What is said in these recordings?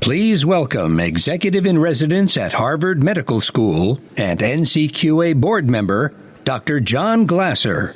Please welcome Executive in Residence at Harvard Medical School and NCQA Board Member, Dr. John Glasser.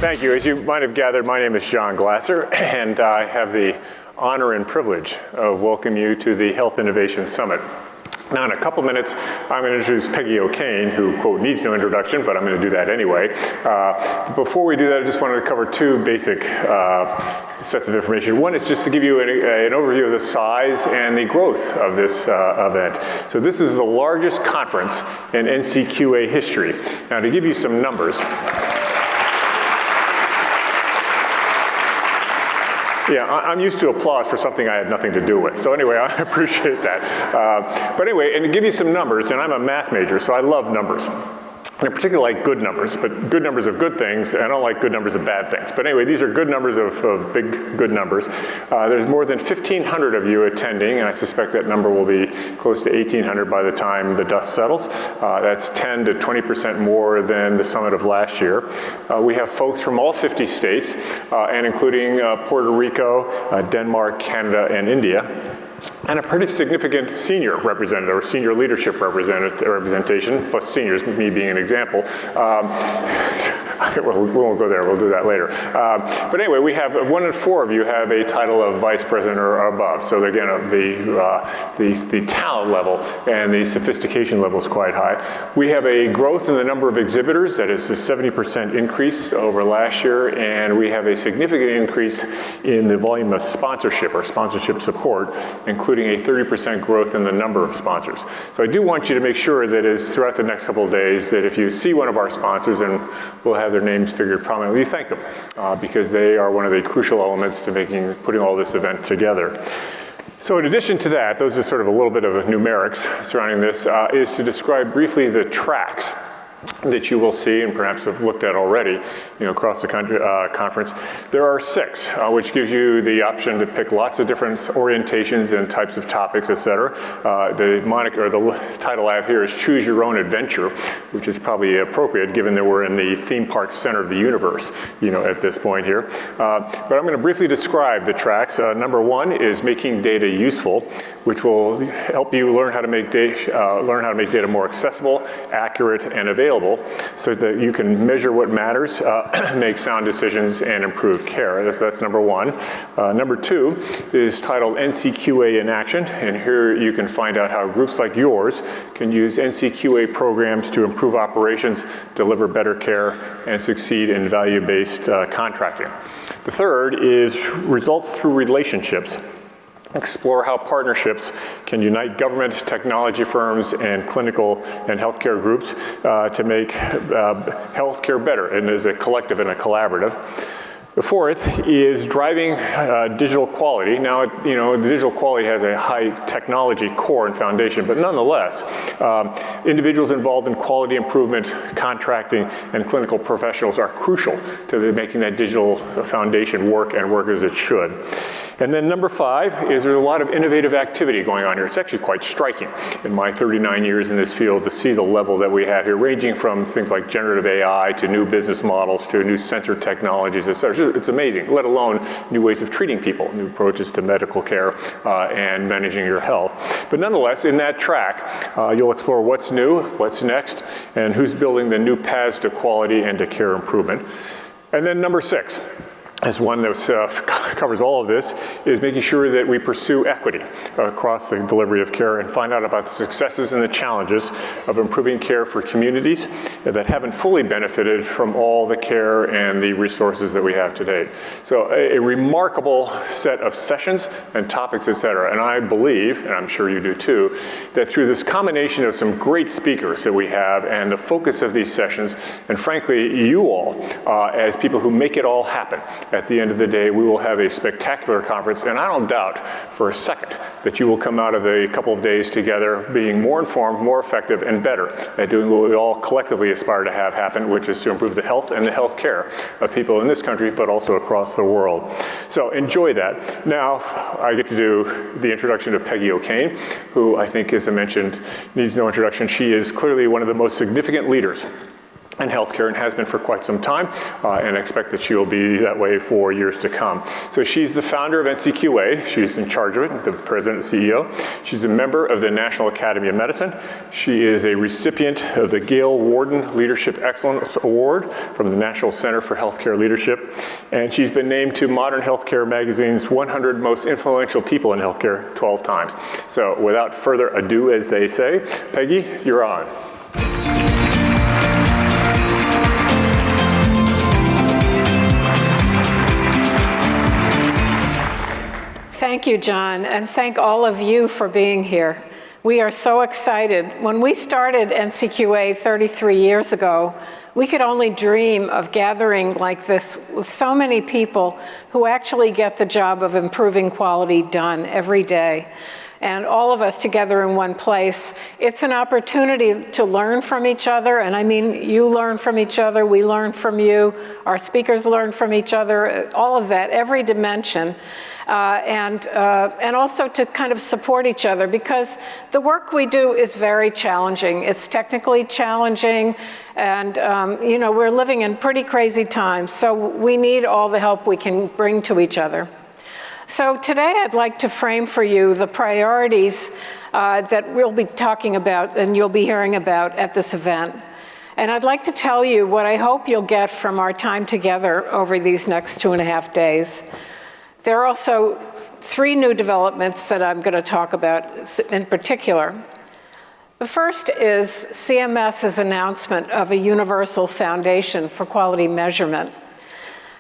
Thank you. As you might have gathered, my name is John Glasser, and I have the honor and privilege of welcoming you to the Health Innovation Summit. Now, in a couple minutes, I'm going to introduce Peggy O'Kane, who, quote, needs no introduction, but I'm going to do that anyway. Before we do that, I just wanted to cover two basic sets of information. One is just to give you an overview of the size and the growth of this event. So this is the largest conference in NCQA history. Now, to give you some numbers, yeah, I'm used to applause for something I had nothing to do with. So anyway, I appreciate that. But anyway, and to give you some numbers, and I'm a math major, so I love numbers. And I particularly like good numbers, but good numbers of good things, and I don't like good numbers of bad things. But anyway, these are good numbers of big, good numbers. There's more than 1,500 of you attending, and I suspect that number will be close to 1,800 by the time the dust settles. That's 10 to 20% more than the summit of last year. We have folks from all 50 states, and including Puerto Rico, Denmark, Canada, and India. And a pretty significant senior representative, or senior leadership representation, plus seniors, me being an example. We won't go there, we'll do that later. But anyway, we have 1 in 4 of you have a title of vice president or above. So again, the talent level and the sophistication level is quite high. We have a growth in the number of exhibitors, that is a 70% increase over last year, and we have a significant increase in the volume of sponsorship or sponsorship support, including a 30% growth in the number of sponsors. So I do want you to make sure that throughout the next couple of days that if you see one of our sponsors, and we'll have their names figured prominently, you thank them because they are one of the crucial elements to putting all this event together. So in addition to that, those are sort of a little bit of numerics surrounding this, is to describe briefly the tracks that you will see and perhaps have looked at already, across the conference. There are 6, which gives you the option to pick lots of different orientations and types of topics, et cetera. The title I have here is Choose Your Own Adventure, which is probably appropriate given that we're in the theme park center of the universe, at this point here. But I'm going to briefly describe the tracks. Number 1 is Making Data Useful, which will help you learn how to make data more accessible, accurate, and available so that you can measure what matters, make sound decisions, and improve care. That's number 1. Number 2 is titled NCQA in Action, and here you can find out how groups like yours can use NCQA programs to improve operations, deliver better care, and succeed in value-based contracting. The third is Results Through Relationships. Explore how partnerships can unite government, technology firms, and clinical and healthcare groups to make healthcare better, and as a collective and a collaborative. The fourth is driving digital quality. Now, the digital quality has a high technology core and foundation, but nonetheless, individuals involved in quality improvement, contracting, and clinical professionals are crucial to making that digital foundation work as it should. And then number 5 is there's a lot of innovative activity going on here. It's actually quite striking in my 39 years in this field to see the level that we have here, ranging from things like generative AI to new business models to new sensor technologies, et cetera. It's amazing, let alone new ways of treating people, new approaches to medical care and managing your health. But nonetheless, in that track, you'll explore what's new, what's next, and who's building the new paths to quality and to care improvement. And then number 6. As one that covers all of this, is making sure that we pursue equity across the delivery of care and find out about the successes and the challenges of improving care for communities that haven't fully benefited from all the care and the resources that we have today. So a remarkable set of sessions and topics, et cetera. And I believe, and I'm sure you do too, that through this combination of some great speakers that we have and the focus of these sessions, and frankly, you all, as people who make it all happen, at the end of the day, we will have a spectacular conference, and I don't doubt for a second that you will come out of a couple of days together being more informed, more effective, and better at doing what we all collectively aspire to have happen, which is to improve the health and the health care of people in this country, but also across the world. So enjoy that. Now, I get to do the introduction to Peggy O'Kane, who I think, as I mentioned, needs no introduction. She is clearly one of the most significant leaders in healthcare and has been for quite some time, and I expect that she will be that way for years to come. So she's the founder of NCQA. She's in charge of it, the president and CEO. She's a member of the National Academy of Medicine. She is a recipient of the Gail Warden Leadership Excellence Award from the National Center for Healthcare Leadership, and she's been named to Modern Healthcare Magazine's 100 Most Influential People in Healthcare 12 times. So without further ado, as they say, Peggy, you're on. Thank you, John, and thank all of you for being here. We are so excited. When we started NCQA 33 years ago, we could only dream of gathering like this with so many people who actually get the job of improving quality done every day. And all of us together in one place. It's an opportunity to learn from each other, and I mean, you learn from each other, we learn from you, our speakers learn from each other, all of that, every dimension. And also to kind of support each other, because the work we do is very challenging. It's technically challenging, and you know, we're living in pretty crazy times, so we need all the help we can bring to each other. So today I'd like to frame for you the priorities that we'll be talking about and you'll be hearing about at this event. And I'd like to tell you what I hope you'll get from our time together over these next 2.5 days. There are also 3 new developments that I'm going to talk about in particular. The first is CMS's announcement of a universal foundation for quality measurement.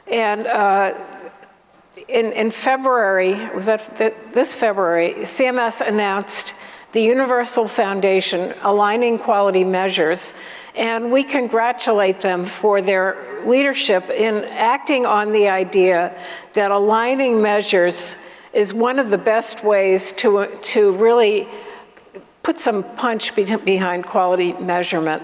And in February, this February, CMS announced the Universal Foundation aligning quality measures, and we congratulate them for their leadership in acting on the idea that aligning measures is one of the best ways to really put some punch behind quality measurement.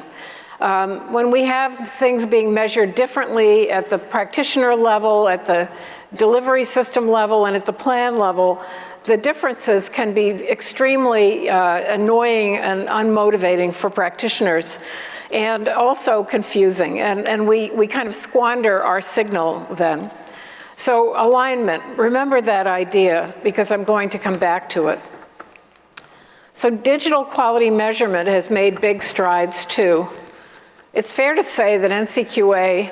When we have things being measured differently at the practitioner level, at the delivery system level, and at the plan level, the differences can be extremely annoying and unmotivating for practitioners, and also confusing, and we kind of squander our signal then. So alignment, remember that idea, because I'm going to come back to it. So digital quality measurement has made big strides too. It's fair to say that NCQA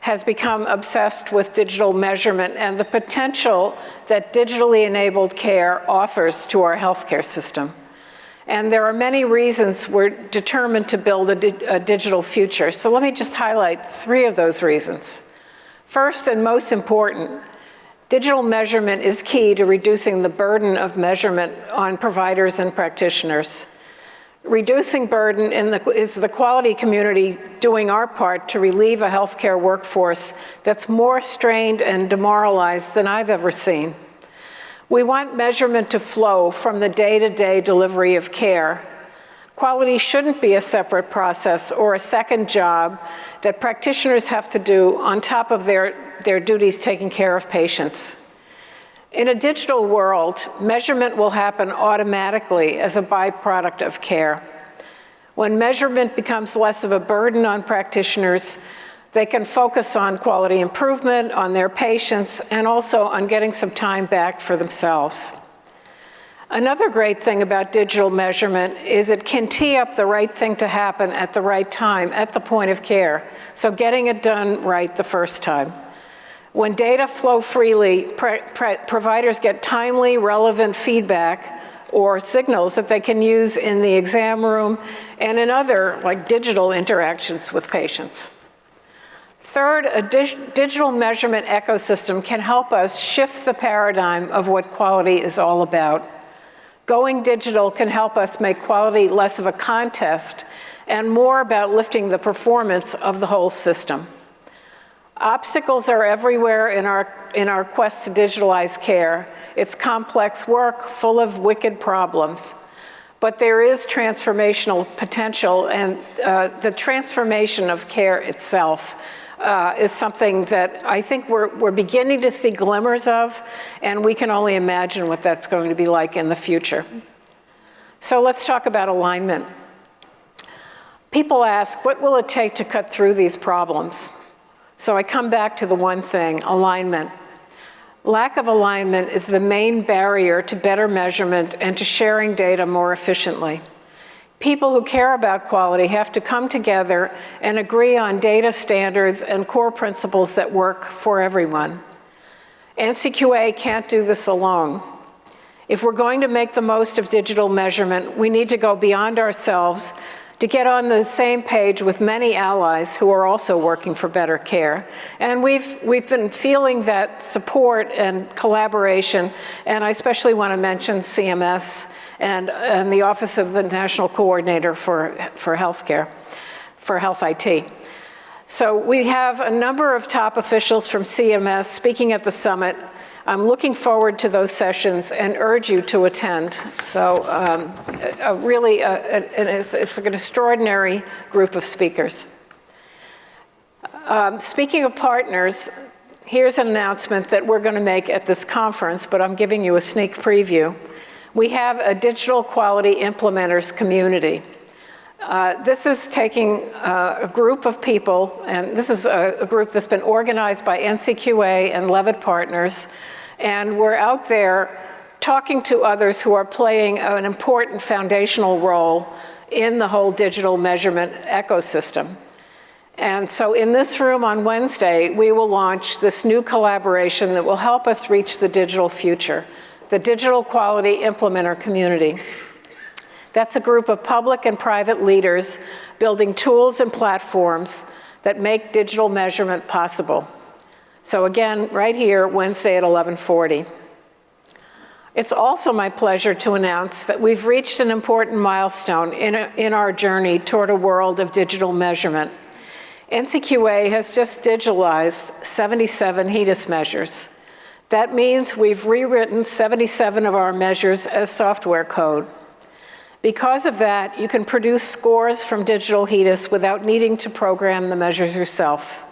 has become obsessed with digital measurement and the potential that digitally enabled care offers to our healthcare system. And there are many reasons we're determined to build a digital future. So let me just highlight 3 of those reasons. First, and most important, digital measurement is key to reducing the burden of measurement on providers and practitioners. Reducing burden is the quality community doing our part to relieve a healthcare workforce that's more strained and demoralized than I've ever seen. We want measurement to flow from the day-to-day delivery of care. Quality shouldn't be a separate process or a second job that practitioners have to do on top of their duties taking care of patients. In a digital world, measurement will happen automatically as a byproduct of care. When measurement becomes less of a burden on practitioners, they can focus on quality improvement, on their patients, and also on getting some time back for themselves. Another great thing about digital measurement is it can tee up the right thing to happen at the right time, at the point of care, so getting it done right the first time. When data flow freely, providers get timely, relevant feedback or signals that they can use in the exam room and in other, like digital interactions with patients. Third, a digital measurement ecosystem can help us shift the paradigm of what quality is all about. Going digital can help us make quality less of a contest and more about lifting the performance of the whole system. Obstacles are everywhere in our quest to digitalize care. It's complex work, full of wicked problems. But there is transformational potential, and the transformation of care itself is something that I think we're beginning to see glimmers of, and we can only imagine what that's going to be like in the future. So let's talk about alignment. People ask, what will it take to cut through these problems? So I come back to the one thing, alignment. Lack of alignment is the main barrier to better measurement and to sharing data more efficiently. People who care about quality have to come together and agree on data standards and core principles that work for everyone. NCQA can't do this alone. If we're going to make the most of digital measurement, we need to go beyond ourselves to get on the same page with many allies who are also working for better care. And we've been feeling that support and collaboration, and I especially want to mention CMS and the Office of the National Coordinator for Healthcare, for Health IT. So we have a number of top officials from CMS speaking at the summit. I'm looking forward to those sessions and urge you to attend. So it's an extraordinary group of speakers. Speaking of partners, here's an announcement that we're going to make at this conference, but I'm giving you a sneak preview. We have a digital quality implementers community. This is taking a group of people, and this is a group that's been organized by NCQA and Levitt Partners, and we're out there talking to others who are playing an important foundational role in the whole digital measurement ecosystem. And so in this room on Wednesday, we will launch this new collaboration that will help us reach the digital future, the Digital Quality Implementer Community. That's a group of public and private leaders building tools and platforms that make digital measurement possible. So again, right here, Wednesday at 11:40. It's also my pleasure to announce that we've reached an important milestone in our journey toward a world of digital measurement. NCQA has just digitalized 77 HEDIS measures. That means we've rewritten 77 of our measures as software code. Because of that, you can produce scores from digital HEDIS without needing to program the measures yourself.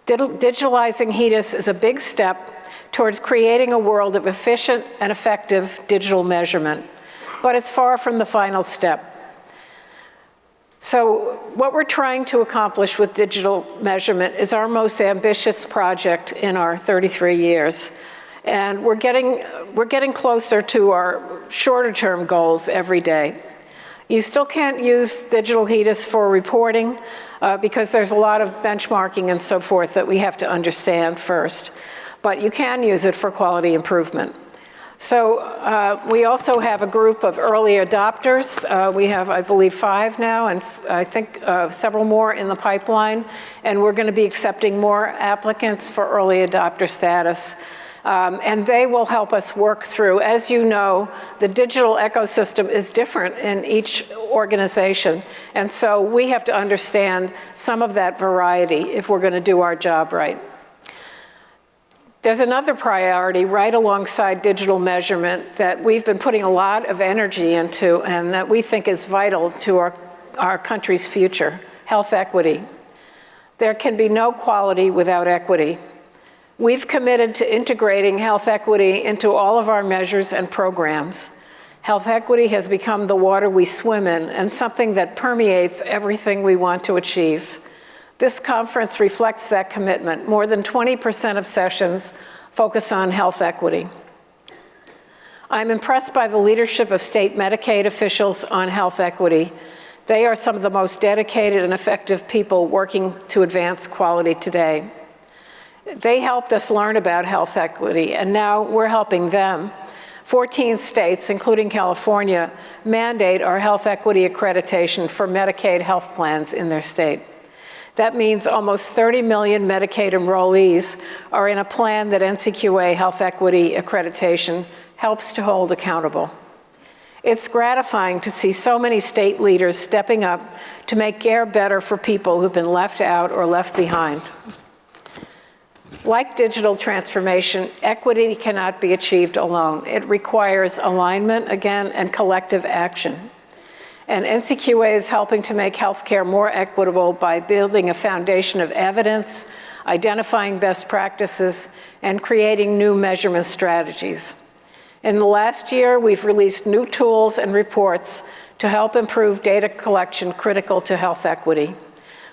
Digitalizing HEDIS is a big step towards creating a world of efficient and effective digital measurement, but it's far from the final step. So what we're trying to accomplish with digital measurement is our most ambitious project in our 33 years. And we're getting closer to our shorter-term goals every day. You still can't use digital HEDIS for reporting because there's a lot of benchmarking and so forth that we have to understand first. But you can use it for quality improvement. So we also have a group of early adopters. We have, I believe, 5 now, and I think several more in the pipeline. And we're going to be accepting more applicants for early adopter status. And they will help us work through. As you know, the digital ecosystem is different in each organization. And so we have to understand some of that variety if we're going to do our job right. There's another priority right alongside digital measurement that we've been putting a lot of energy into and that we think is vital to our country's future, health equity. There can be no quality without equity. We've committed to integrating health equity into all of our measures and programs. Health equity has become the water we swim in and something that permeates everything we want to achieve. This conference reflects that commitment. More than 20% of sessions focus on health equity. I'm impressed by the leadership of state Medicaid officials on health equity. They are some of the most dedicated and effective people working to advance quality today. They helped us learn about health equity, and now we're helping them. 14 states, including California, mandate our health equity accreditation for Medicaid health plans in their state. That means almost 30 million Medicaid enrollees are in a plan that NCQA health equity accreditation helps to hold accountable. It's gratifying to see so many state leaders stepping up to make care better for people who've been left out or left behind. Like digital transformation, equity cannot be achieved alone. It requires alignment, again, and collective action. And NCQA is helping to make healthcare more equitable by building a foundation of evidence, identifying best practices, and creating new measurement strategies. In the last year, we've released new tools and reports to help improve data collection critical to health equity.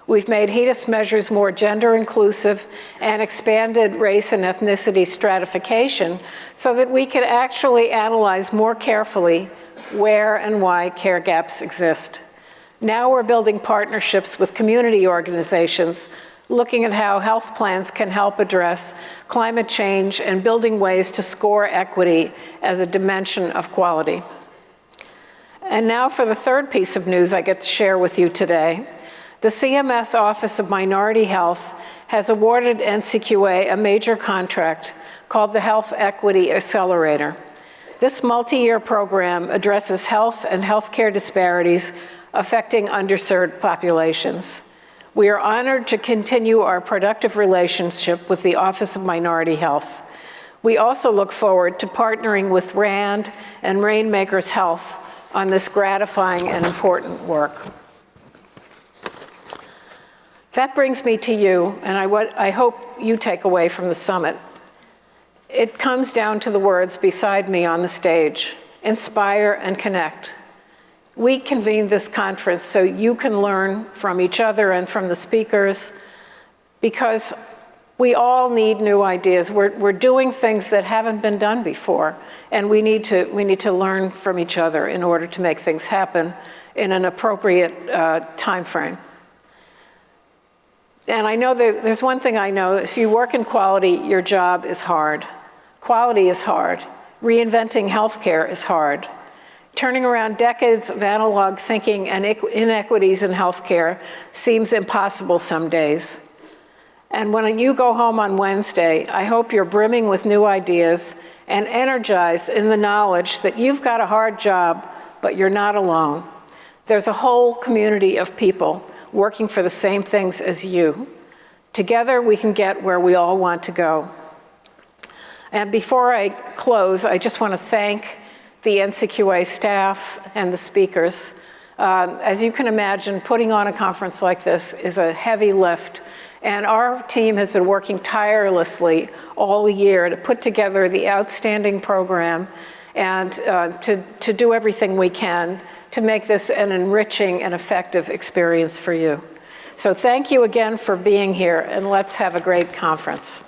We've made HEDIS measures more gender inclusive and expanded race and ethnicity stratification so that we can actually analyze more carefully where and why care gaps exist. Now we're building partnerships with community organizations, looking at how health plans can help address climate change and building ways to score equity as a dimension of quality. And now for the third piece of news I get to share with you today. The CMS Office of Minority Health has awarded NCQA a major contract called the Health Equity Accelerator. This multi-year program addresses health and healthcare disparities affecting underserved populations. We are honored to continue our productive relationship with the Office of Minority Health. We also look forward to partnering with RAND and Rainmakers Health on this gratifying and important work. That brings me to you, and what I hope you take away from the summit. It comes down to the words beside me on the stage: inspire and connect. We convened this conference so you can learn from each other and from the speakers, because we all need new ideas. We're doing things that haven't been done before, and we need to learn from each other in order to make things happen in an appropriate time frame. And I know that there's one thing I know: if you work in quality, your job is hard. Quality is hard. Reinventing healthcare is hard. Turning around decades of analog thinking and inequities in healthcare seems impossible some days. And when you go home on Wednesday, I hope you're brimming with new ideas and energized in the knowledge that you've got a hard job, but you're not alone. There's a whole community of people working for the same things as you. Together, we can get where we all want to go. And before I close, I just want to thank the NCQA staff and the speakers. As you can imagine, putting on a conference like this is a heavy lift, and our team has been working tirelessly all year to put together the outstanding program and to do everything we can to make this an enriching and effective experience for you. So thank you again for being here, and let's have a great conference.